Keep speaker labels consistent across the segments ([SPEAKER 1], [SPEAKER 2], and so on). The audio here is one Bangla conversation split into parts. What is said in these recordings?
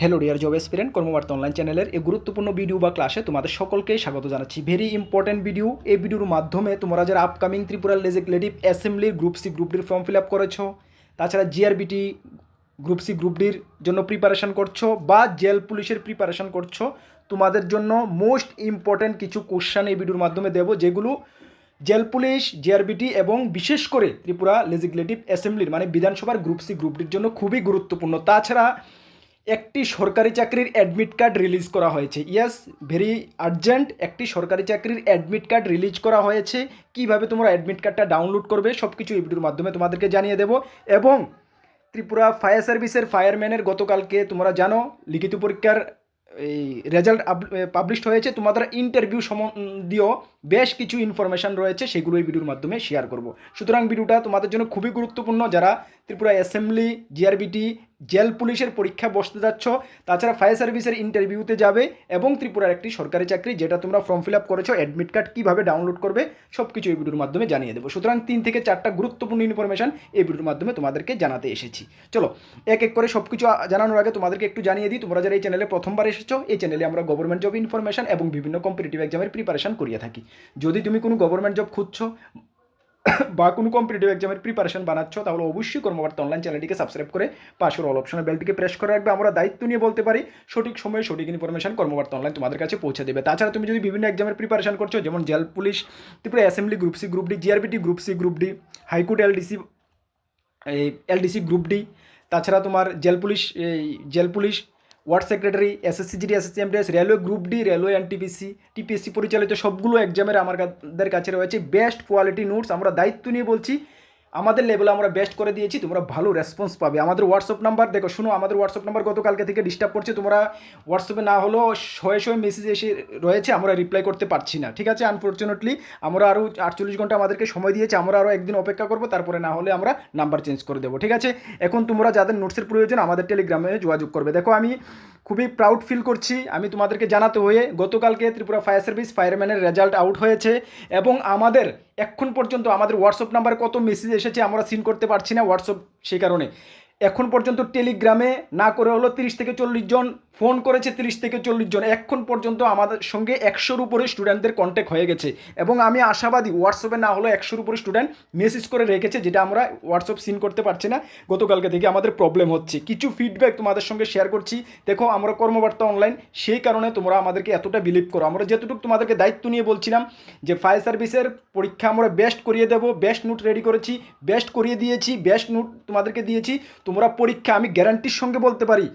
[SPEAKER 1] হ্যালো ডিয়ার জব এসপিরেন্ট কর্মবার্তা অনলাইন চ্যানেলের এই গুরুত্বপূর্ণ ভিডিও বা ক্লাসে তোমাদের সকলকে স্বাগত জানাচ্ছি। Very important video. এই ভিডিওর মাধ্যমে তোমরা যারা আপকামিং ত্রিপুরা লেজিসলেটিভ অ্যাসেম্বলির গ্রুপ সি গ্রুপ ডির ফর্ম ফিল আপ করেছো, তাছাড়া জিআরবিটি গ্রুপ সি গ্রুপ ডির জন্য প্রিপারেশন করছো বা জেল পুলিশের প্রিপারেশন করছো, তোমাদের জন্য মোস্ট ইম্পর্টেন্ট কিছু কোশ্চেন এই ভিডিওর মাধ্যমে দেবো, যেগুলো জেল পুলিশ, জিআরবিটি এবং বিশেষ করে ত্রিপুরা লেজিসলেটিভ অ্যাসেম্বলির মানে বিধানসভার গ্রুপ সি গ্রুপ ডির জন্য খুবই গুরুত্বপূর্ণ। তাছাড়া একটি সরকারি চাকরির অ্যাডমিট কার্ড রিলিজ করা হয়েছে। ইয়েস, ভেরি আর্জেন্ট, একটি সরকারি চাকরির অ্যাডমিট কার্ড রিলিজ করা হয়েছে। কিভাবে তোমরা অ্যাডমিট কার্ডটা ডাউনলোড করবে সব কিছু এই ভিডিওর মাধ্যমে তোমাদেরকে জানিয়ে দেবো। এবং ত্রিপুরা ফায়ার সার্ভিসের ফায়ারম্যানের গতকালকে তোমরা জানো লিখিত পরীক্ষার এই রেজাল্ট পাবলিশড হয়েছে। তোমাদের ইন্টারভিউ সম্বন্ধীয় বেশ কিছু ইনফরমেশান রয়েছে, সেগুলো এই ভিডিওর মাধ্যমে শেয়ার করব। সুতরাং ভিডিওটা তোমাদের জন্য খুবই গুরুত্বপূর্ণ। যারা ত্রিপুরা অ্যাসেম্বলি, জিআরবিটি, জেল পুলিশের পরীক্ষা বসতে যাচ্ছ, তাছাড়া ফায়ার সার্ভিসের ইন্টারভিউতে যাবে এবং ত্রিপুরার একটি সরকারি চাকরি যেটা তোমরা ফর্ম ফিল আপ করেছো, অ্যাডমিট কার্ড কীভাবে ডাউনলোড করবে সব কিছু এই ভিডিওর মাধ্যমে জানিয়ে দেবো। সুতরাং 3 থেকে 4টা গুরুত্বপূর্ণ ইনফরমেশান এই ভিডিওর মাধ্যমে তোমাদেরকে জানাতে এসেছি। চলো এক এক করে সব কিছু জানানোর আগে তোমাদেরকে একটু জানিয়ে দিই, তোমরা যারা এই চ্যানেলে প্রথমবার এসেছো, এই চ্যানেলে আমরা গভর্নমেন্ট জব ইনফরমেশান এবং বিভিন্ন কম্পিটিটিভ এক্সামের প্রিপারেশন করিয়ে থাকি। যদি তুমি কোনো গভর্নমেন্ট জব খুঁজছো বা কোনো কম্পিটিটিভ এক্সামের প্রিপারেশন বানাচ্ছ, তাহলে অবশ্যই কর্মবার্তা অনলাইন চ্যানেলটিকে সাবস্ক্রাইব করে পাশের অল অপশনের বেলটিকে প্রেস করে রাখবে। আমরা দায়িত্ব নিয়ে বলতে পারি সঠিক সময়ে সঠিক ইনফরমেশন কর্মবার্তা অনলাইন তোমাদের কাছে পৌঁছে দেবে। তাছাড়া তুমি যদি বিভিন্ন এক্সামের প্রিপারেশন করছো, যেমন jail police, Tripura assembly group C group D, GRBT group C group D, high court LDC group D, তাছাড়া তোমার jail police ward secretary, SSC GD, SSC MTS, railway group D, railway NTPC, TPSC পরিচালিত সবগুলো এক্সামের আমাদের কাছে রয়েছে বেস্ট কোয়ালিটি নোটস। আমরা দায়িত্ব নিয়ে বলছি, আমাদের লেভেলে আমরা বেস্ট করে দিয়েছি, তোমরা ভালো রেসপন্স পাবে। আমাদের হোয়াটসঅ্যাপ নাম্বার দেখো, শুনো, আমাদের হোয়াটসঅ্যাপ নাম্বার গতকালকে থেকে ডিস্টার্ব করছে। তোমরা হোয়াটসঅ্যাপে না হলেও শয়ে মেসেজ এসে রয়েছে, আমরা রিপ্লাই করতে পারছি না, ঠিক আছে? আনফর্চুনেটলি আমরা আরও 48 ঘন্টা আমাদেরকে সময় দিয়েছে, আমরা আরও একদিন অপেক্ষা করবো, তারপরে না হলে আমরা নাম্বার চেঞ্জ করে দেবো, ঠিক আছে? এখন তোমরা যাদের নোটসের প্রয়োজন আমাদের টেলিগ্রামে যোগাযোগ করবে। দেখো, আমি খুবই প্রাউড ফিল করছি, আমি তোমাদেরকে জানাতে হয়ে গতকালকে ত্রিপুরা ফায়ার সার্ভিস ফায়ারম্যানের রেজাল্ট আউট হয়েছে এবং আমাদের এখন পর্যন্ত আমাদের হোয়াটসঅ্যাপ নাম্বারে কত মেসেজ এসেছে আমরা সিন করতে পারছি না হোয়াটসঅ্যাপ, সেই কারণে এখন পর্যন্ত টেলিগ্রামে না করে হলো 30 থেকে 40 জন ফোন করেছে, 30 থেকে 40 জন। এখন পর্যন্ত আমাদের সঙ্গে 100-র উপরে স্টুডেন্টদের কন্ট্যাক্ট হয়ে গেছে এবং আমি আশাবাদী হোয়াটসঅ্যাপে না হলো 100-র উপরে স্টুডেন্ট মেসেজ করে রেখেছে, যেটা আমরা হোয়াটসঅ্যাপ সিন করতে পারছি না। গতকালকে থেকে আমাদের প্রবলেম হচ্ছে, কিছু ফিডব্যাক তোমাদের সঙ্গে শেয়ার করছি। দেখো, আমরা কর্মবার্তা অনলাইন, সেই কারণে তোমরা আমাদেরকে এতটা বিলিভ করো। আমরা যেতটুকু তোমাদেরকে দায়িত্ব নিয়ে বলছিলাম যে ফায়ার সার্ভিসের পরীক্ষা আমরা বেস্ট করিয়ে দেবো, বেস্ট নোট রেডি করেছি, বেস্ট করিয়ে দিয়েছি, বেস্ট নোট তোমাদেরকে দিয়েছি। তোমরা পরীক্ষা, আমি গ্যারান্টির সঙ্গে বলতে পারি,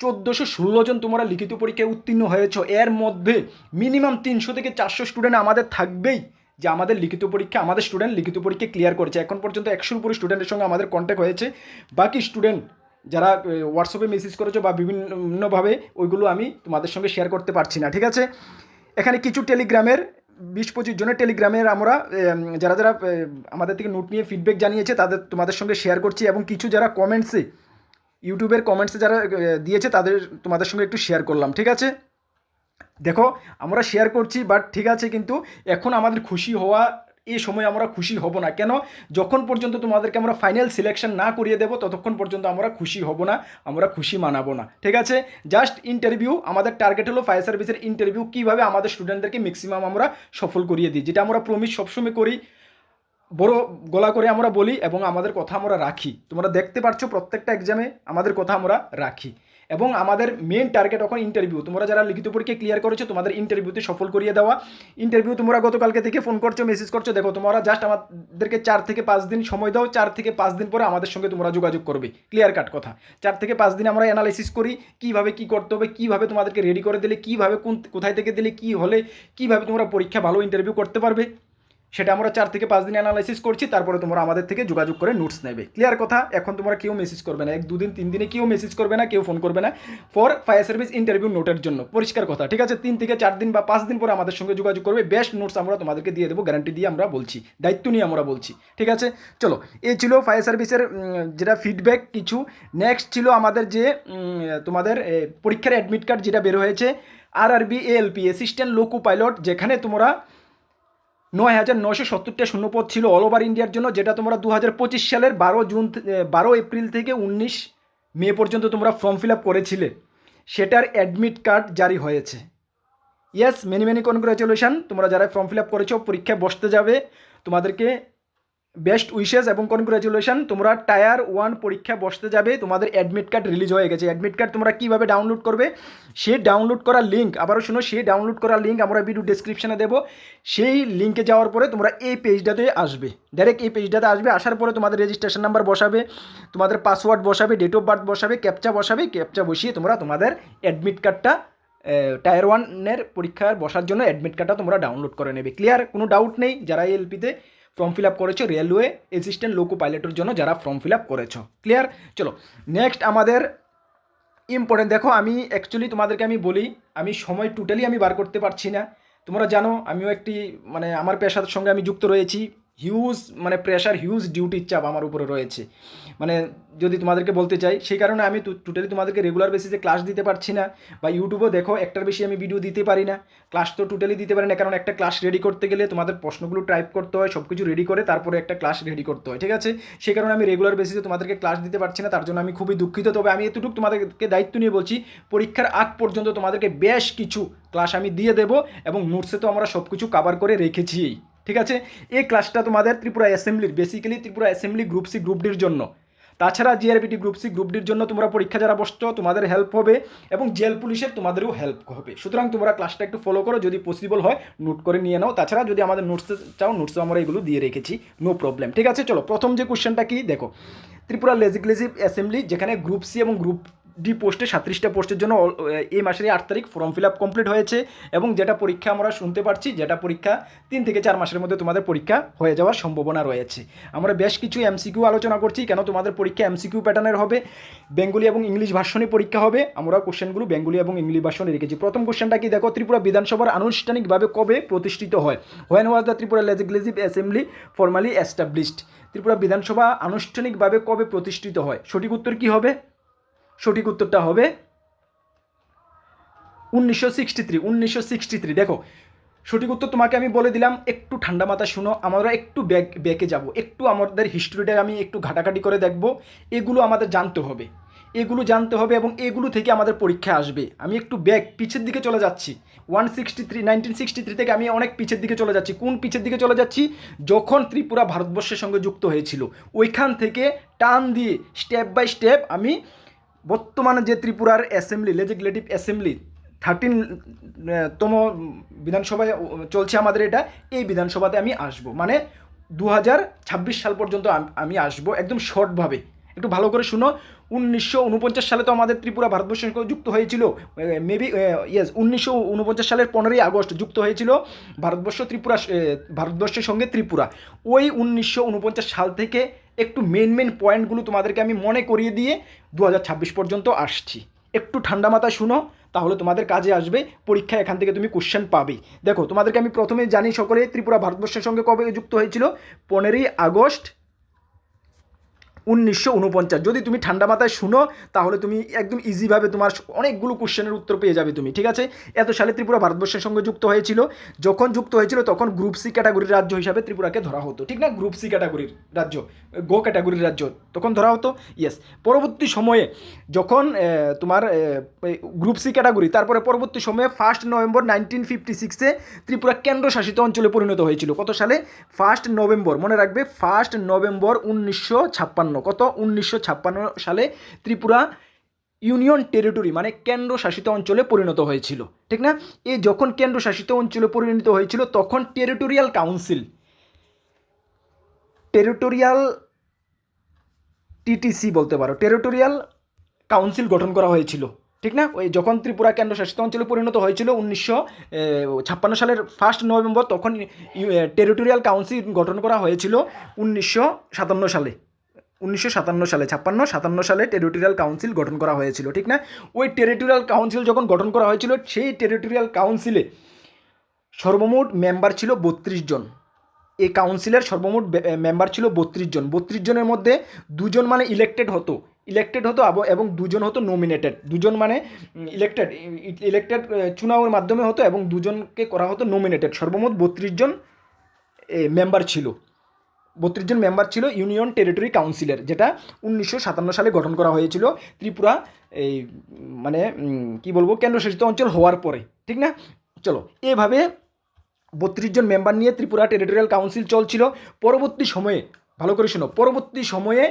[SPEAKER 1] 1416 জন তোমরা লিখিত পরীক্ষায় উত্তীর্ণ হয়েছ। এর মধ্যে মিনিমাম 300 থেকে 400 স্টুডেন্ট আমাদের থাকবেই যে আমাদের লিখিত পরীক্ষা, আমাদের স্টুডেন্ট লিখিত পরীক্ষা ক্লিয়ার করেছে। এখন পর্যন্ত 100-র উপরে স্টুডেন্টের সঙ্গে আমাদের কন্ট্যাক্ট হয়েছে। বাকি স্টুডেন্ট যারা হোয়াটসঅ্যাপে মেসেজ করেছো বা বিভিন্নভাবে, ওইগুলো আমি তোমাদের সঙ্গে শেয়ার করতে পারছি না, ঠিক আছে? এখানে কিছু টেলিগ্রামের 20-25 জনের টেলিগ্রামের আমরা যারা যারা আমাদের থেকে নোট নিয়ে ফিডব্যাক জানিয়েছে তাদের তোমাদের সঙ্গে শেয়ার করছি, এবং কিছু যারা কমেন্টসে, ইউটিউবের কমেন্টসে যারা দিয়েছে তাদের তোমাদের সঙ্গে একটু শেয়ার করলাম, ঠিক আছে? দেখো, আমরা শেয়ার করছি, বাট ঠিক আছে, কিন্তু এখন আমাদের খুশি হওয়া এই সময় আমরা খুশি হব না। কেন? যখন পর্যন্ত তোমাদেরকে আমরা ফাইনাল সিলেকশন না করিয়ে দেবো ততক্ষণ পর্যন্ত আমরা খুশি হব না, আমরা খুশি মানাবো না, ঠিক আছে? জাস্ট ইন্টারভিউ, আমাদের টার্গেট হলো ফায়ার সার্ভিসের ইন্টারভিউ, কীভাবে আমাদের স্টুডেন্টদেরকে ম্যাক্সিমাম আমরা সফল করিয়ে দিই, যেটা আমরা প্রমিস সবসময় করি, বড় গলা করে আমরা বলি এবং আমাদের কথা আমরা রাখি। তোমরা দেখতে পাচ্ছ প্রত্যেকটা এক্সামে আমাদের কথা আমরা রাখি, এবং আমাদের মেন টার্গেট এখন ইন্টারভিউ। তোমরা যারা লিখিত পরীক্ষা ক্লিয়ার করেছো তোমাদের ইন্টারভিউতে সফল করিয়ে দেওয়া। ইন্টারভিউ তোমরা গতকালকে থেকে ফোন করছো, মেসেজ করছো। দেখো, তোমরা জাস্ট আমাদেরকে 4 থেকে 5 দিন সময় দাও, 4 থেকে 5 দিন পরে আমাদের সঙ্গে তোমরা যোগাযোগ করবে। ক্লিয়ার কাট কথা, 4 থেকে 5 দিন আমরা অ্যানালাইসিস করি কীভাবে কী করতে হবে, কীভাবে তোমাদেরকে রেডি করে দিলে, কীভাবে কোথায় থেকে দিলে কী হলে কীভাবে তোমরা পরীক্ষা ভালো ইন্টারভিউ করতে পারবে, সেটা আমরা 4 থেকে 5 দিন অ্যানালাইসিস করছি। তারপরে তোমরা আমাদের থেকে যোগাযোগ করে নোটস নেবে। ক্লিয়ার কথা? এখন তোমরা কেউ মেসেজ করবে না, 1-2 দিন 3 দিনে কেউ মেসেজ করবে না, কেউ ফোন করবে না ফর ফায়ার সার্ভিস ইন্টারভিউ নোটের জন্য। পরিষ্কার কথা, ঠিক আছে? 3 থেকে 4 দিন বা 5 দিন পরে আমাদের সঙ্গে যোগাযোগ করবে, বেস্ট নোটস আমরা তোমাদেরকে দিয়ে দেবো, গ্যারান্টি দিয়ে আমরা বলছি, দায়িত্ব নিয়ে আমরা বলছি, ঠিক আছে? চলো, এই ছিল ফায়ার সার্ভিসের যেটা ফিডব্যাক কিছু। নেক্সট ছিল আমাদের যে তোমাদের পরীক্ষার অ্যাডমিট কার্ড যেটা বের হয়েছে, RRB ALP assistant loco pilot, যেখানে তোমরা 9,970টা শূন্যপদ ছিল অল ওভার ইন্ডিয়ার জন্য, যেটা তোমরা 2025 সালের 12 এপ্রিল থেকে 19 মে পর্যন্ত তোমরা ফর্ম ফিল আপ করেছিলে। সেটার অ্যাডমিট কার্ড জারি হয়েছে। ইয়েস, মেনি মেনি কনগ্রাচুলেশন, তোমরা যারা ফর্ম ফিল আপ করেছো, পরীক্ষায় বসতে যাবে, তোমাদেরকে বেস্ট উইশেস এবং কনগ্রাচুলেশন। তোমরা টায়ার 1 পরীক্ষা বসতে যাবে, তোমাদের অ্যাডমিট কার্ড রিলিজ হয়ে গেছে। অ্যাডমিট কার্ড তোমরা কীভাবে ডাউনলোড করবে, সে ডাউনলোড করার লিঙ্ক, আবারও শুনো, সেই ডাউনলোড করার লিঙ্ক আমরা ভিডিও ডেসক্রিপশানে দেবো। সেই লিঙ্কে যাওয়ার পরে তোমরা এই পেজটাতে আসবে, ডাইরেক্ট এই পেজটাতে আসবে। আসার পরে তোমাদের রেজিস্ট্রেশন নাম্বার বসাবে, তোমাদের পাসওয়ার্ড বসাবে, ডেট অফ বার্থ বসাবে, ক্যাপচা বসাবে, ক্যাপচা বসিয়ে তোমরা তোমাদের অ্যাডমিট কার্ডটা টায়ার 1-এর পরীক্ষার বসার জন্য অ্যাডমিট কার্ডটা তোমরা ডাউনলোড করে নেবে। ক্লিয়ার? কোনো ডাউট নেই যারা এলপিতে ফর্ম ফিল আপ করেছো, রেলওয়ে অ্যাসিস্ট্যান্ট লোকো পাইলটের জন্য যারা ফর্ম ফিল আপ করেছো। ক্লিয়ার? চলো নেক্সট আমাদের ইম্পর্টেন্ট, দেখো আমি অ্যাকচুয়ালি তোমাদেরকে আমি বলি, আমি সময় টোটালি আমি বার করতে পারছি না। তোমরা জানো আমিও একটি মানে আমার পেশার সঙ্গে আমি যুক্ত রয়েছি, হিউজ মানে প্রেশার, হিউজ ডিউটির চাপ আমার উপরে রয়েছে। মানে যদি তোমাদেরকে বলতে চাই, সেই কারণে আমি টোটালি তোমাদেরকে রেগুলার বেসিসে ক্লাস দিতে পারছি না, বা ইউটিউবেও দেখো একটার বেশি আমি ভিডিও দিতে পারি না, ক্লাস তো টোটালি দিতে পারি না। কারণ একটা ক্লাস রেডি করতে গেলে তোমাদের প্রশ্নগুলো টাইপ করতে হয়, সব কিছু রেডি করে তারপরে একটা ক্লাস রেডি করতে হয়, ঠিক আছে? সেই কারণে আমি রেগুলার বেসিসে তোমাদেরকে ক্লাস দিতে পারছি না, তার জন্য আমি খুবই দুঃখিত। তবে আমি এতটুকু তোমাদেরকে দায়িত্ব নিয়ে বলছি, পরীক্ষার আগ পর্যন্ত তোমাদেরকে বেশ কিছু ক্লাস আমি দিয়ে দেবো, এবং নোটসে তো আমরা সব কিছু কভার করে রেখেছি, ঠিক আছে? এই ক্লাসটা তোমাদের ত্রিপুরা অ্যাসেম্বলির, basically Tripura assembly group C group ডির জন্য। তাছাড়া জিআরবিটি গ্রুপ সি গ্রুপ ডির জন্য তোমরা পরীক্ষা যারা বসছো তোমাদের হেল্প হবে, এবং জেল পুলিশের তোমাদেরও হেল্প হবে। সুতরাং তোমরা ক্লাসটা একটু ফলো করো, যদি পসিবল হয় নোট করে নিয়ে নাও। তাছাড়া যদি আমাদের নোটস চাও, নোটসও আমরা এগুলো দিয়ে রেখেছি, নো প্রবলেম, ঠিক আছে? চলো প্রথম যে কোশ্চেনটা কি দেখো, ত্রিপুরা লেজিসলেটিভ অ্যাসেম্বলি, যেখানে গ্রুপ সি এবং গ্রুপ ডি পোস্টে 37টা পোস্টের জন্য এই মাসের 8 তারিখ ফর্ম ফিল আপ কমপ্লিট হয়েছে, এবং যেটা পরীক্ষা আমরা শুনতে পারছি, যেটা পরীক্ষা 3 থেকে 4 মাসের মধ্যে তোমাদের পরীক্ষা হয়ে যাওয়ার সম্ভাবনা রয়েছে। আমরা বেশ কিছু এমসিকিউ আলোচনা করছি, কেন তোমাদের পরীক্ষা এমসিকিউ প্যাটার্নের হবে, বেঙ্গলি এবং ইংলিশ ভার্সনে পরীক্ষা হবে। আমরা কোশ্চেনগুলো বেঙ্গলি এবং ইংলিশ ভার্সনে রেখেছি। প্রথম কোশ্চেনটা কি দেখো, ত্রিপুরা বিধানসভার আনুষ্ঠানিকভাবে কবে প্রতিষ্ঠিত হয়? When was the Tripura legislative assembly formally established? Tripura বিধানসভা আনুষ্ঠানিকভাবে কবে প্রতিষ্ঠিত হয়? সঠিক উত্তর কি হবে? সঠিক উত্তরটা হবে 1963। দেখো সঠিক উত্তর তোমাকে আমি বলে দিলাম, একটু ঠান্ডা মাথা শুনো, আমরা একটু ব্যাকে যাব, একটু আমাদের হিস্ট্রিটা আমি একটু ঘাটাঘাটি করে দেখব। এগুলো আমাদের জানতে হবে, এগুলো জানতে হবে, এবং এগুলো থেকে আমাদের পরীক্ষা আসবে। আমি একটু পিছের দিকে চলে যাচ্ছি, 1963 থেকে আমি অনেক পিছের দিকে চলে যাচ্ছি। কোন পিছের দিকে চলে যাচ্ছি? যখন ত্রিপুরা ভারতবর্ষের সঙ্গে যুক্ত হয়েছিল, ওইখান থেকে টান দিয়ে স্টেপ বাই স্টেপ আমি বর্তমানে যে ত্রিপুরার অ্যাসেম্বলি, লেজিসলেটিভ অ্যাসেম্বলি 13তম বিধানসভায় চলছে আমাদের এটা, এই বিধানসভাতে আমি আসব, মানে 2026 সাল পর্যন্ত আমি আসব, একদম শর্টভাবে। একটু ভালো করে শুনো, 1949 সালে তো আমাদের ত্রিপুরা ভারতবর্ষের সঙ্গে যুক্ত হয়েছিল, মেবি ইয়েস 1949 সালের 15ই আগস্ট যুক্ত হয়েছিল ভারতবর্ষের সঙ্গে ত্রিপুরা। ওই 1949 সাল থেকে একটু মেন পয়েন্টগুলো তোমাদেরকে আমি মনে করিয়ে দিয়ে 2026 পর্যন্ত আসছি। একটু ঠান্ডা মাথায় শুনো, তাহলে তোমাদের কাজে আসবে, পরীক্ষা এখান থেকে তুমি কোশ্চেন পাবেই। দেখো তোমাদেরকে আমি প্রথমে জানি, সকলে ত্রিপুরা ভারতবর্ষের সঙ্গে কবে যুক্ত হয়েছিল? 15ই আগস্ট 1949। যদি তুমি ঠান্ডা মাথায় শুনো, তাহলে তুমি একদম ইজিভাবে তোমার অনেকগুলো কোশ্চেনের উত্তর পেয়ে যাবে তুমি, ঠিক আছে? এত সালে ত্রিপুরা ভারতবর্ষের সঙ্গে যুক্ত হয়েছিল। যখন যুক্ত হয়েছিল তখন গ্রুপ সি ক্যাটাগরির রাজ্য হিসাবে ত্রিপুরাকে ধরা হতো, ঠিক না? গ্রুপ সি ক্যাটাগরির রাজ্য, গো ক্যাটাগরির রাজ্য তখন ধরা হতো, ইয়েস। পরবর্তী সময়ে যখন তোমার গ্রুপ সি ক্যাটাগরি, তারপরে পরবর্তী সময়ে 1 নভেম্বর 1956-এ ত্রিপুরা কেন্দ্রশাসিত অঞ্চলে পরিণত হয়েছিল। কত সালে? 1 নভেম্বর, মনে রাখবে, 1 নভেম্বর 1956। কত? 1956 সালে ত্রিপুরা ইউনিয়ন টেরিটরি মানে কেন্দ্রশাসিত অঞ্চলে পরিণত হয়েছিল, ঠিক না? এই যখন কেন্দ্রশাসিত অঞ্চলে পরিণত হয়েছিল, তখন টেরিটোরিয়াল টিটিসি বলতে পারো, টেরিটোরিয়াল কাউন্সিল গঠন করা হয়েছিল, ঠিক না? ওই যখন ত্রিপুরা কেন্দ্রশাসিত অঞ্চলে পরিণত হয়েছিল 1956 সালের 1 নভেম্বর, তখন টেরিটোরিয়াল কাউন্সিল গঠন করা হয়েছিল 1957 সালে। 1957 সালে টেরিটোরিয়াল কাউন্সিল গঠন করা হয়েছিল, ঠিক না? ওই টেরিটোরিয়াল কাউন্সিল যখন গঠন করা হয়েছিল, সেই টেরিটোরিয়াল কাউন্সিলে সর্বমোট মেম্বার ছিল 32 জন। এই কাউন্সিলের সর্বমোট মেম্বার ছিল 32 জন। 32 জনের মধ্যে 2 জন মানে ইলেক্টেড হতো এবং 2 জন হতো নমিনেটেড। 2 জন মানে ইলেক্টেড চুনাওয়ের মাধ্যমে হতো, এবং 2 জনকে করা হতো নমিনেটেড। সর্বমোট 32 জন মেম্বার ছিল। 32 জন মেম্বার ছিল ইউনিয়ন টেরিটরি কাউন্সিলের, যেটা 1957 সালে গঠন করা হয়েছিল ত্রিপুরা এই মানে কি বলবো কেন্দ্রশাসিত অঞ্চল হওয়ার পরে, ঠিক না? চলো, এভাবে 32 জন মেম্বার নিয়ে ত্রিপুরা টেরিটোরিয়াল কাউন্সিল চলছিল। পরবর্তী সময়ে, ভালো করে শোনো, পরবর্তী সময়ে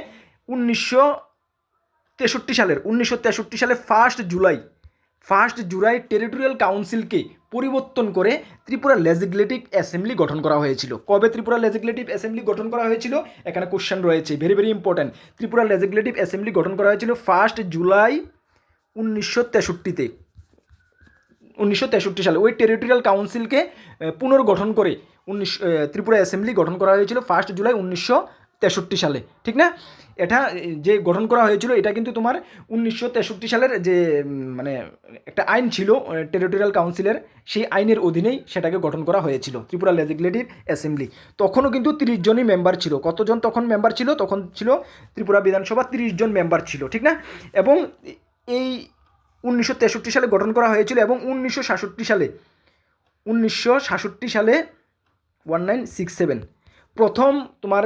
[SPEAKER 1] 1963 সালে 1 জুলাই টেরিটোরিয়াল কাউন্সিলকে পরিবর্তন করে ত্রিপুরা লেজিসলেটিভ অ্যাসেম্বলি গঠন করা হয়েছিল। কবে ত্রিপুরা লেজিসলেটিভ অ্যাসেম্বলি গঠন করা হয়েছিল? এখানে কোশ্চেন রয়েছে, very very important. Tripura legislative assembly গঠন করা হয়েছিল 1 জুলাই 1963 সালে। ওই টেরিটোরিয়াল কাউন্সিলকে পুনর্গঠন করে ত্রিপুরা অ্যাসেম্বলি গঠন করা হয়েছিল 1 জুলাই 1963 সালে, ঠিক না? এটা যে গঠন করা হয়েছিল এটা কিন্তু তোমার 1963 সালের যে মানে একটা আইন ছিল টেরিটোরিয়াল কাউন্সিলের, সেই আইনের অধীনেই সেটাকে গঠন করা হয়েছিল ত্রিপুরা লেজিসলেটিভ অ্যাসেম্বলি। তখনও কিন্তু 30 জনই মেম্বার ছিল। কতজন তখন মেম্বার ছিল? তখন ছিল ত্রিপুরা বিধানসভা 30 জন মেম্বার ছিল, ঠিক না? এবং এই 1963 সালে গঠন করা হয়েছিল এবং 1967 সালে 1967 প্রথম তোমার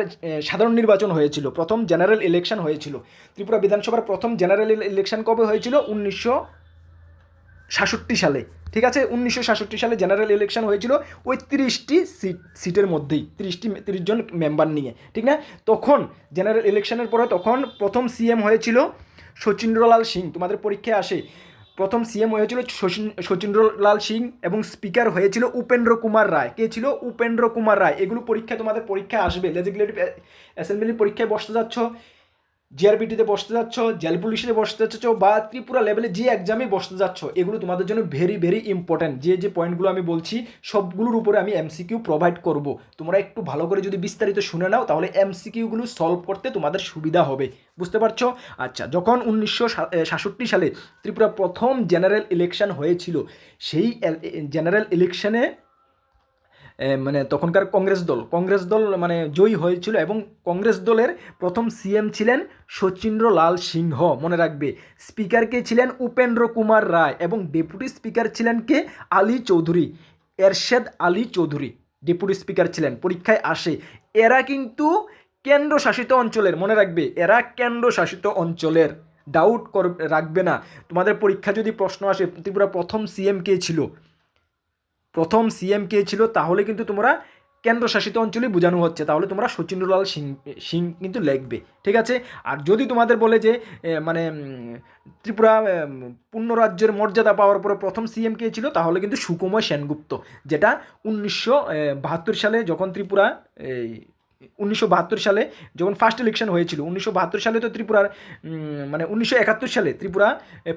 [SPEAKER 1] সাধারণ নির্বাচন হয়েছিল, প্রথম জেনারেল ইলেকশন হয়েছিল। ত্রিপুরা বিধানসভার প্রথম জেনারেল ইলেকশন কবে হয়েছিল? 1967 সালে, ঠিক আছে? 1967 সালে জেনারেল ইলেকশন হয়েছিল ওই 30টি সিটের মধ্যেই, 30 জন মেম্বার নিয়ে, ঠিক না? তখন জেনারেল ইলেকশনের পরে তখন প্রথম সিএম হয়েছিল শচীন্দ্রলাল সিং। তোমাদের পরীক্ষায় আসে, প্রথম সিএম হয়েছিল শচীন্দ্রলাল সিং এবং স্পিকার হয়েছিল উপেন্দ্র কুমার রায়। কে ছিল? উপেন্দ্র কুমার রায়। এগুলো পরীক্ষা তোমাদের পরীক্ষায় আসবে। লেজিসলেটিভ অ্যাসেম্বলির পরীক্ষায় বসতে যাচ্ছ, জিআরবিটিতে বসতে যাচ্ছ, জেল পুলিশে বসতে যাচ্ছ, বা ত্রিপুরা লেভেলে যে এক্সামে বসতে যাচ্ছ, এগুলো তোমাদের জন্য ভেরি ভেরি ইম্পর্ট্যান্ট। যে পয়েন্টগুলো আমি বলছি সবগুলোর উপরে আমি এমসিকিউ প্রোভাইড করব। তোমরা একটু ভালো করে যদি বিস্তারিত শুনে নাও তাহলে এমসিকিউগুলো সলভ করতে তোমাদের সুবিধা হবে, বুঝতে পারছো? আচ্ছা, যখন 1967 সালে ত্রিপুরা প্রথম জেনারেল ইলেকশন হয়েছিল, সেই জেনারেল ইলেকশনে মানে তখনকার কংগ্রেস দল মানে জয়ী হয়েছিল এবং কংগ্রেস দলের প্রথম সিএম ছিলেন শচীন্দ্রলাল সিংহ, মনে রাখবে। স্পিকার কে ছিলেন উপেন্দ্র কুমার রায় এবং ডেপুটি স্পিকার ছিলেন কে? আলী চৌধুরী, এরশেদ আলী চৌধুরী ডেপুটি স্পিকার ছিলেন। পরীক্ষায় আসে। এরা কিন্তু কেন্দ্রশাসিত অঞ্চলের, মনে রাখবে, এরা কেন্দ্রশাসিত অঞ্চলের, ডাউট রাখবে না। তোমাদের পরীক্ষা যদি প্রশ্ন আসে ত্রিপুরা প্রথম সিএম কে ছিল, তাহলে কিন্তু তোমরা কেন্দ্রশাসিত অঞ্চলই বোঝানো হচ্ছে, তাহলে তোমরা শচীন্দ্রলাল সিং কিন্তু লিখবে, ঠিক আছে? আর যদি তোমাদের বলে যে মানে ত্রিপুরা পূর্ণ রাজ্যের মর্যাদা পাওয়ার পরে প্রথম সিএম কে ছিল, তাহলে কিন্তু সুকুমার সেনগুপ্ত, যেটা 1972 সালে যখন ত্রিপুরা 1972 সালে যখন ফার্স্ট ইলেকশন হয়েছিল, 1972 সালে তো ত্রিপুরার মানে 1971 সালে ত্রিপুরা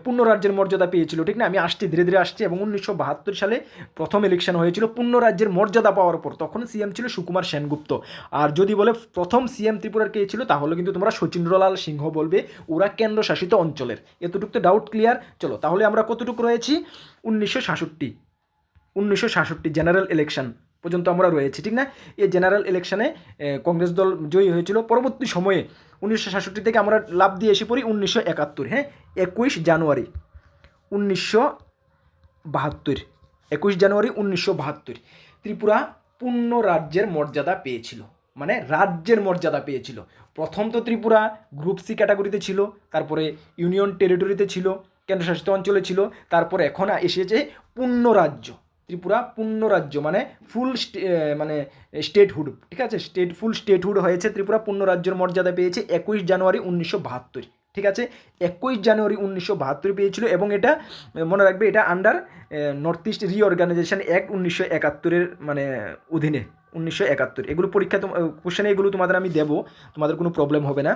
[SPEAKER 1] পূর্ণ রাজ্যের মর্যাদা পেয়েছিল, ঠিক না? আমি আসছি, ধীরে ধীরে আসছি। এবং 1972 সালে প্রথম ইলেকশন হয়েছিল পূর্ণ রাজ্যের মর্যাদা পাওয়ার পর, তখন সিএম ছিল সুকুমার সেনগুপ্ত। আর যদি বলে প্রথম সিএম ত্রিপুরার কে ছিল, তাহলে কিন্তু তোমরা শচীন্দ্রলাল সিংহ বলবে, ওরা কেন্দ্রশাসিত অঞ্চলের। এতটুকু তো ডাউট ক্লিয়ার? চলো, তাহলে আমরা কতটুকু রয়েছি? 1967 জেনারেল ইলেকশন পর্যন্ত আমরা রয়েছি, ঠিক না? এই জেনারেল ইলেকশনে কংগ্রেস দল জয়ী হয়েছিল। পরবর্তী সময়ে 1967 থেকে আমরা লাভ দিয়ে এসে পড়ি 1971, হ্যাঁ, 21 জানুয়ারি 1972 ত্রিপুরা পূর্ণ রাজ্যের মর্যাদা পেয়েছিল, মানে রাজ্যের মর্যাদা পেয়েছিল। প্রথম তো ত্রিপুরা গ্রুপ সি ক্যাটাগরিতে ছিল, তারপরে ইউনিয়ন টেরিটরিতে ছিল, কেন্দ্রশাসিত অঞ্চলে ছিল, তারপরে এখন এসেছে পূর্ণ রাজ্য। ত্রিপুরা পূর্ণ রাজ্য মানে ফুল মানে স্টেটহুড, ঠিক আছে? ফুল স্টেটহুড হয়েছে। ত্রিপুরা পূর্ণ রাজ্যের মর্যাদা পেয়েছে 21 জানুয়ারি 1972, ঠিক আছে? 21 জানুয়ারি 1972 পেয়েছিল এবং এটা মনে রাখবে, এটা under north east reorganisation act 1971 মানে অধীনে 1971। এগুলো পরীক্ষা কোশ্চেনে এগুলো তোমাদের আমি দেবো, তোমাদের কোনো প্রবলেম হবে না।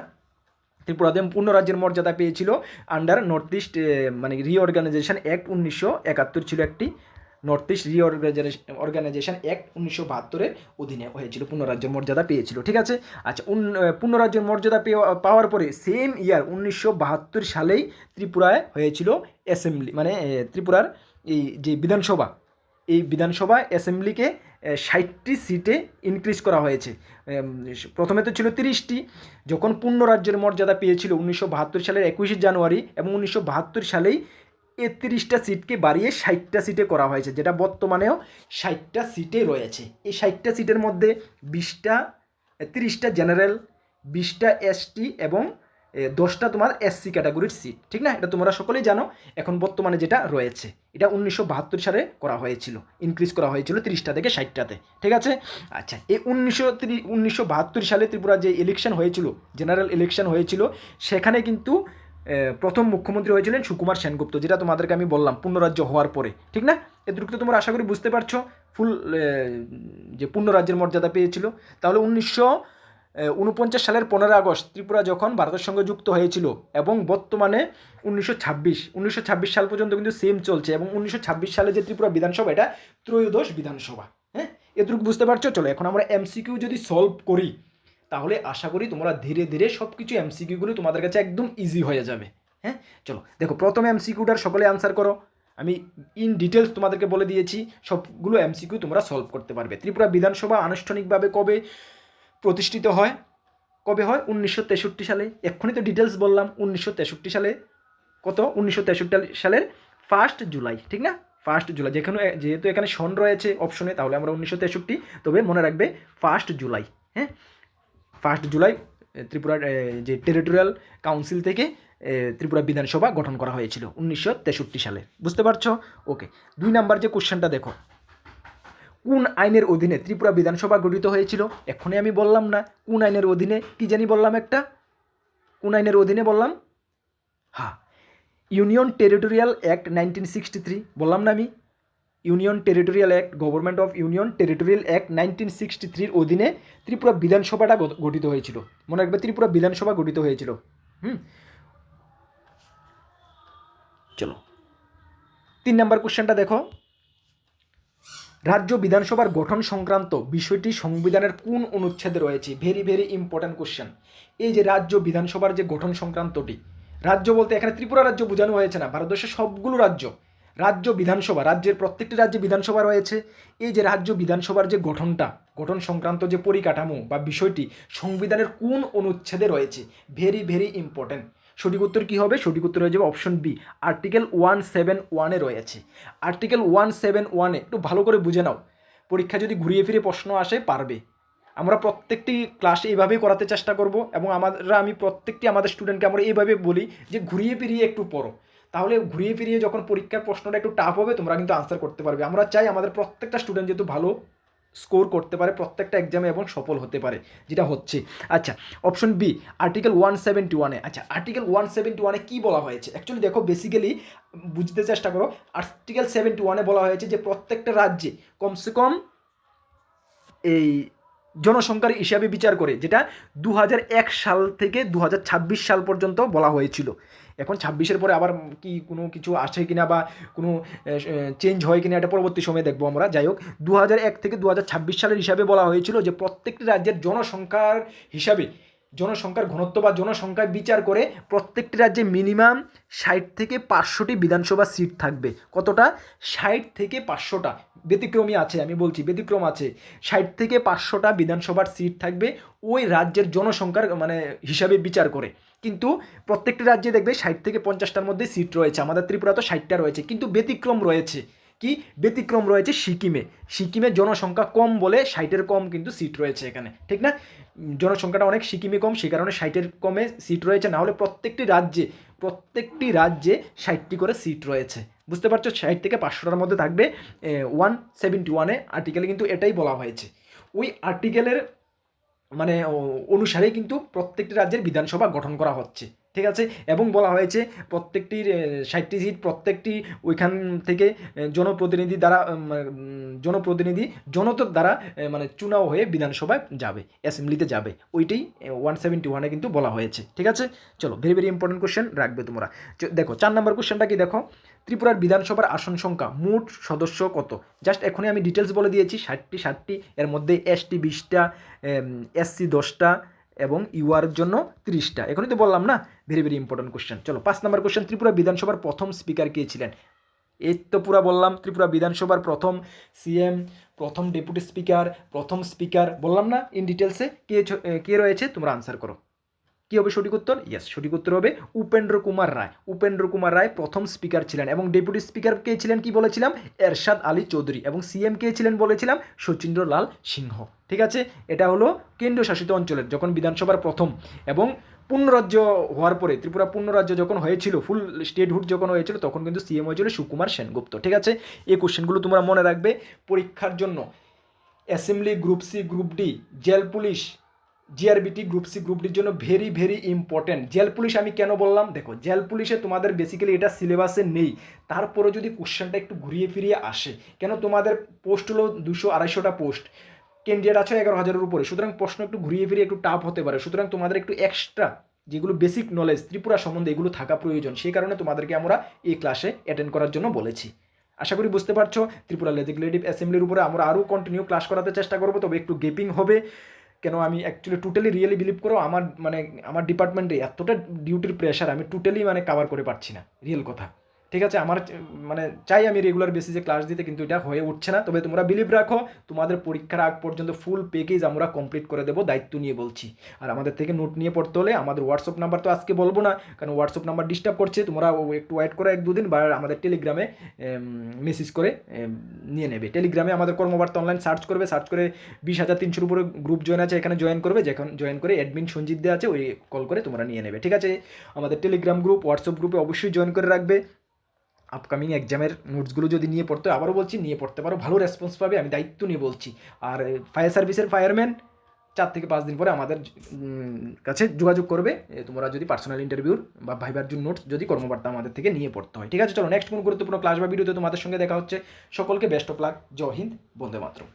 [SPEAKER 1] ত্রিপুরা পূর্ণ রাজ্যের মর্যাদা পেয়েছিল আন্ডার নর্থ ইস্ট মানে রিঅর্গানাইজেশন অ্যাক্ট 1971 ছিল একটি। নর্থ ইস্ট রিঅর্গানাইজেশন অ্যাক্ট 1972 অধীনে হয়েছিল, পূর্ণরাজ্যের মর্যাদা পেয়েছিল, ঠিক আছে? আচ্ছা, পূর্ণরাজ্যের মর্যাদা পাওয়ার পরে সেম ইয়ার 1972 সালেই ত্রিপুরায় হয়েছিল অ্যাসেম্বলি, মানে ত্রিপুরার এই যে বিধানসভা, এই বিধানসভা অ্যাসেম্বলিকে 60টি সিটে ইনক্রিজ করা হয়েছে। প্রথমে তো ছিল 30টি। যখন পূর্ণ রাজ্যের মর্যাদা পেয়েছিল 1972 সালের 21 জানুয়ারি, এবং 1972 সালেই 31টা সিটকে বাড়িয়ে 60টা সিটে করা হয়েছে, যেটা বর্তমানেও 60টা সিটে রয়েছে। এই 60টা সিটের মধ্যে 20টা 30টা জেনারেল, 20টা এসটি এবং 10টা তোমার এসসি ক্যাটাগরির সিট, ঠিক না? এটা তোমরা সকলেই জানো। এখন বর্তমানে যেটা রয়েছে এটা 1972 সালে করা হয়েছিল, ইনক্রিজ করা হয়েছিল 30টা থেকে 60টাতে, ঠিক আছে? আচ্ছা, এই 1972 সালে ত্রিপুরা যে ইলেকশন হয়েছিল, জেনারেল ইলেকশন হয়েছিল, সেখানে কিন্তু প্রথম মুখ্যমন্ত্রী হয়েছিলেন সুকুমার সেনগুপ্ত, যেটা তোমাদেরকে আমি বললাম পূর্ণরাজ্য হওয়ার পরে, ঠিক না? এটুকু তো তোমরা আশা করি বুঝতে পারছো, ফুল যে পূর্ণরাজ্যের মর্যাদা পেয়েছিল। তাহলে 1949 সালের 15 আগস্ট ত্রিপুরা যখন ভারতের সঙ্গে যুক্ত হয়েছিল, এবং বর্তমানে 1926 সাল পর্যন্ত কিন্তু সেম চলছে, এবং 1926 সালে যে ত্রিপুরা বিধানসভা এটা ত্রয়োদশ বিধানসভা। হ্যাঁ, এটুকু বুঝতে পারছো? চলো এখন আমরা এমসিকিউ যদি সলভ করি, তাহলে আশা করি তোমরা ধীরে ধীরে সব কিছু এমসিকিউগুলো তোমাদের কাছে একদম ইজি হয়ে যাবে। হ্যাঁ, চলো দেখো, প্রথম এমসিকিউটার সকলে আনসার করো। আমি ইন ডিটেলস তোমাদেরকে বলে দিয়েছি, সবগুলো এমসিকিউ তোমরা সলভ করতে পারবে। ত্রিপুরা বিধানসভা আনুষ্ঠানিকভাবে কবে প্রতিষ্ঠিত হয়? কবে হয়? 1963 সালে। এক্ষুনি তো ডিটেলস বললাম, 1963 সালে। কত? 1963 সালের 1 জুলাই, ঠিক না? 1 জুলাই, যেহেতু এখানে সন রয়েছে অপশনে, তাহলে আমরা 1963, তবে মনে রাখবে 1 জুলাই। হ্যাঁ, 1 জুলাই ত্রিপুরার যে টেরিটোরিয়াল কাউন্সিল থেকে ত্রিপুরা বিধানসভা গঠন করা হয়েছিল 1963 সালে। বুঝতে পারছো? ওকে, 2 নাম্বার যে কোশ্চেনটা দেখো, কোন আইনের অধীনে ত্রিপুরা বিধানসভা গঠিত হয়েছিল? এক্ষুনি আমি বললাম না কোন আইনের অধীনে, কি জানি বললাম একটা, কোন আইনের অধীনে বললাম? হ্যাঁ, ইউনিয়ন টেরিটোরিয়াল অ্যাক্ট 1963 বললাম না আমি? Union territorial act, government of union territorial act 1963 অধীনে ত্রিপুরা বিধানসভাটা গঠিত হয়েছিল। মনে রাখবে, ত্রিপুরা বিধানসভা গঠিত হয়েছিল। চলো 3 নাম্বার কোশ্চেনটা দেখো, রাজ্য বিধানসভার গঠন সংক্রান্ত বিষয়টি সংবিধানের কোন অনুচ্ছেদে রয়েছে? Very very important question. এই যে রাজ্য বিধানসভার যে গঠন সংক্রান্তটি, রাজ্য বলতে এখানে ত্রিপুরা রাজ্য বোঝানো হয়েছে না, ভারতবর্ষের সবগুলো রাজ্য। রাজ্য বিধানসভা, রাজ্যের প্রত্যেকটি রাজ্যে বিধানসভা রয়েছে। এই যে রাজ্য বিধানসভার যে গঠন সংক্রান্ত যে পরিকাঠামো বা বিষয়টি সংবিধানের কোন অনুচ্ছেদে রয়েছে? Very very important. সঠিক উত্তর কী হবে? সঠিক উত্তর হয়ে যাবে অপশন বি, আর্টিকেল 171-এ রয়েছে। আর্টিকেল 171-এ একটু ভালো করে বুঝে নাও, পরীক্ষা যদি ঘুরিয়ে ফিরে প্রশ্ন আসে পারবে। আমরা প্রত্যেকটি ক্লাসে এইভাবেই করাতে চেষ্টা করব, এবং আমি প্রত্যেকটি আমাদের স্টুডেন্টকে আমরা এইভাবে বলি যে ঘুরিয়ে ফিরিয়ে একটু পড়ো, তাহলে ঘুরিয়ে ফিরিয়ে যখন পরীক্ষার প্রশ্নটা একটু টাফ হবে তোমরা কিন্তু আনসার করতে পারবে। আমরা চাই আমাদের প্রত্যেকটা স্টুডেন্ট যেহেতু ভালো স্কোর করতে পারে প্রত্যেকটা এক্সামে এবং সফল হতে পারে, যেটা হচ্ছে। আচ্ছা, অপশন বি, আর্টিকেল 171-এ। আচ্ছা, আর্টিকেল 171-এ কী বলা হয়েছে? অ্যাকচুয়ালি দেখো, বেসিক্যালি বুঝতে চেষ্টা করো। আর্টিকেল 71-এ বলা হয়েছে যে প্রত্যেকটা রাজ্যে কমসে কম এই জনসংখ্যার হিসাবে বিচার করে, যেটা 2001 সাল থেকে 2026 সাল পর্যন্ত বলা হয়েছিল। এখন 26-এর পরে আবার কি কোনো কিছু আসে কিনা বা কোনো চেঞ্জ হয় কিনা, এটা পরবর্তী সময়ে দেখবো আমরা। যাই হোক, 2001 থেকে 2026 সালের হিসাবে বলা হয়েছিল যে প্রত্যেকটি রাজ্যের জনসংখ্যার হিসাবে, জনসংখ্যার ঘনত্ব বা জনসংখ্যায় বিচার করে প্রত্যেকটি রাজ্যে মিনিমাম 60 থেকে 500টি বিধানসভা সিট থাকবে। কতটা? 60 থেকে 500টা। ব্যতিক্রমী আছে, আমি বলছি ব্যতিক্রম আছে। 60 থেকে 500টা বিধানসভার সিট থাকবে ওই রাজ্যের জনসংখ্যার হিসাবে বিচার করে। কিন্তু প্রত্যেকটি রাজ্যে দেখবে 60 থেকে 50টার মধ্যে সিট রয়েছে। আমাদের ত্রিপুরা তো 60টা রয়েছে, কিন্তু ব্যতিক্রম রয়েছে। কি ব্যতিক্রম রয়েছে? সিকিমে জনসংখ্যা কম বলে 60-এর কম কিন্তু সিট রয়েছে এখানে, ঠিক না? জনসংখ্যাটা অনেক সিকিমে কম, সেই কারণে 60-এর কমে সিট রয়েছে। না হলে প্রত্যেকটি রাজ্যে 60টি করে সিট রয়েছে। বুঝতে পারছো? 60 থেকে 500টার মধ্যে থাকবে। 171-এ আর্টিকেলে কিন্তু এটাই বলা হয়েছে। ওই আর্টিকেলের অনুসারেই কিন্তু প্রত্যেকটি রাজ্যের বিধানসভা গঠন করা হচ্ছে, ঠিক আছে? এবং বলা হয়েছে প্রত্যেকটির 60টি সিট প্রত্যেকটি ওইখান থেকে জনতার দ্বারা চুনাও হয়ে বিধানসভায় যাবে, অ্যাসেম্বলিতে যাবে। ওইটাই 171-এ কিন্তু বলা হয়েছে, ঠিক আছে? চলো, ভেরি ভেরি ইম্পর্টেন্ট কোশ্চেন, রাখবে তোমরা। দেখো 4 নম্বর কোশ্চেনটা কি দেখো, ত্রিপুরার বিধানসভার আসন সংখ্যা মোট সদস্য কত? জাস্ট এখনই আমি ডিটেলস বলে দিয়েছি, 60টি, এর মধ্যে এসটি 20টা, এসসি 10টা এবং ইউআর জন্য 30টা। এখনই তো বললাম না? Very very important question. চলো 5 নম্বর কোশ্চেন, ত্রিপুরা বিধানসভার প্রথম স্পিকার কে ছিলেন? এই তো পুরা বললাম, ত্রিপুরা বিধানসভার প্রথম সিএম, প্রথম ডেপুটি স্পিকার, প্রথম স্পিকার বললাম না ইন ডিটেলসে? কে রয়েছে? তোমরা আনসার করো। কী হবে সঠিক উত্তর? ইয়েস, সঠিক উত্তর হবে উপেন্দ্র কুমার রায়। উপেন্দ্র কুমার রায় প্রথম স্পিকার ছিলেন এবং ডেপুটি স্পিকার কে ছিলেন কি বলেছিলাম? এরশাদ আলী চৌধুরী। এবং সিএম কে ছিলেন বলেছিলাম? শচীন্দ্র লাল সিংহ। ঠিক আছে, এটা হলো কেন্দ্রীয় শাসিত অঞ্চলের যখন বিধানসভার প্রথম এবং পূর্ণরাজ্য হওয়ার পরে, ত্রিপুরা পূর্ণরাজ্য যখন হয়েছিল, ফুল স্টেটহুড যখন হয়েছিল, তখন কিন্তু সিএম হয়েছিল সুকুমার সেনগুপ্ত। ঠিক আছে, এই কোশ্চেনগুলো তোমরা মনে রাখবে পরীক্ষার জন্য। Assembly group C, group D, jail police, GRBT group C, group ডির জন্য very very important. Jail police আমি কেন বললাম? দেখো, জেল পুলিশে তোমাদের বেসিক্যালি এটা সিলেবাসে নেই, তারপরে যদি কোশ্চেনটা একটু ঘুরিয়ে ফিরিয়ে আসে, কেন তোমাদের পোস্ট হলো 200-250টা পোস্ট, ক্যান্ডিডেট আছে 11,000-এর উপরে, সুতরাং প্রশ্ন একটু ঘুরিয়ে ফিরিয়ে একটু টাফ হতে পারে। সুতরাং তোমাদের একটু এক্সট্রা যেগুলো বেসিক নলেজ ত্রিপুরা সম্বন্ধে এগুলো থাকা প্রয়োজন। সেই কারণে তোমাদেরকে আমরা এই ক্লাসে অ্যাটেন্ড করার জন্য বলেছি। আশা করি বুঝতে পারছো। ত্রিপুরা লেজিসলেটিভ অ্যাসেম্বলির উপরে আমরা আরও কন্টিনিউ ক্লাস করাতে চেষ্টা করবো, তবে একটু গেপিং হবে। কেন আমি অ্যাকচুয়ালি টোটালি রিয়েলি বিলিভ করো, আমার ডিপার্টমেন্টে এতটা ডিউটির প্রেশার, আমি টোটালি কাভার করে পারছি না, রিয়েল কথা। ঠিক আছে, আমার চাই আমি রেগুলার বেসিসে ক্লাস দিতে, কিন্তু এটা হয়ে উঠছে না। তবে তোমরা বিলিভ রাখো, তোমাদের পরীক্ষার আগ পর্যন্ত ফুল প্যাকেজ আমরা কমপ্লিট করে দেবো, দায়িত্ব নিয়ে বলছি। আর আমাদের থেকে নোট নিয়ে পড়তে হলে আমাদের হোয়াটসঅ্যাপ নাম্বার তো আজকে বলবো না, কারণ হোয়াটসঅ্যাপ নাম্বার ডিস্টার্ব করছে। তোমরা একটু ওয়েট করো 1-2 দিন, বা আমাদের টেলিগ্রামে মেসেজ করে নিয়ে নেবে। টেলিগ্রামে আমাদের কর্মবার্তা অনলাইন সার্চ করবে, সার্চ করে 20,300-এর উপরে গ্রুপ জয়েন আছে, এখানে জয়েন করবে। যখন জয়েন করে অ্যাডমিন সঞ্জিত দেওয়া আছে, ওই কল করে তোমরা নিয়ে নেবে। ঠিক আছে, আমাদের টেলিগ্রাম গ্রুপ, হোয়াটসঅ্যাপ গ্রুপে অবশ্যই জয়েন করে রাখবে। আপকামিং এক্সামের নোটসগুলো যদি নিয়ে পড়তে, আবারও বলছি, নিয়ে পড়তে পারো, ভালো রেসপন্স পাবে, আমি দায়িত্ব নিয়ে বলছি। আর ফায়ার সার্ভিসের ফায়ারম্যান 4 থেকে 5 দিন পরে আমাদের কাছে যোগাযোগ করবে, তোমরা যদি পার্সোনাল ইন্টারভিউর বা ভাইবার জন্য নোটস যদি কর্মবার্তা আমাদের থেকে নিয়ে পড়তে হয়। ঠিক আছে, চলো নেক্সট কোন গুরুত্বপূর্ণ ক্লাস বা ভিডিওতে তোমাদের সঙ্গে দেখা হচ্ছে। সকলকে বেস্ট অফ লাক। জয় হিন্দ, বন্দে মাতরম।